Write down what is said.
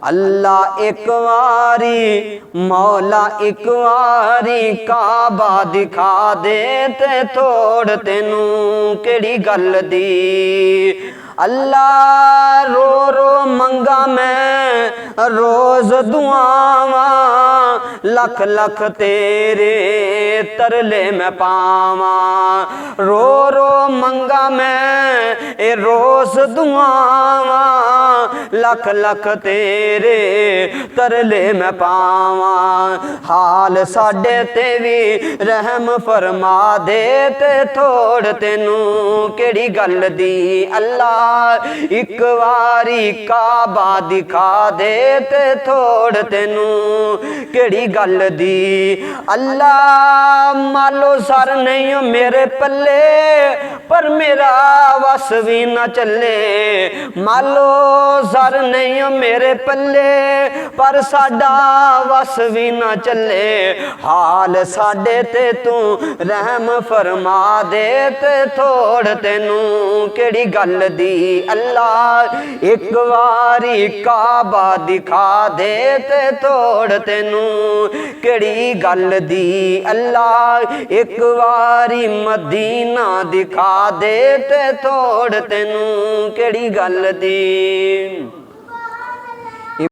अल्लाह एक वारी मौला एक वारी काबा दिखा दे ते थोड़ तेनू केड़ी गल दी। अल्लाह रो रो मंगा मैं रोज दुआवा लख लख तेरे तरले मैं पावा। रो रो मंगा मैं ए रोज दुआवा लख लख तेरे तरले मैं पावा। हाल साडे ते भी रहम फरमा दे ते थोड़ तेनू केड़ी गल दी। अल्लाह एक वारी काबा दिखा दे ते थोड़ तेनू केड़ी गल दी। अल्लाह मालो सर नहीं मेरे पल्ले पर मेरा वस भी ना चले। मालो सर नहीं मेरे पल्ले पर साडा वस भी ना चले। हाल साडे ते तू रहम फरमा दे ते थोड़ तेनू केड़ी गल दी। अल्लाह एक वारी काबा दिखा दे ते थोड़ तेनू केड़ी गल दी। अल्लाह एक वारी मदीना दिखा दे ते थोड़ तेनू केड़ी गल दी।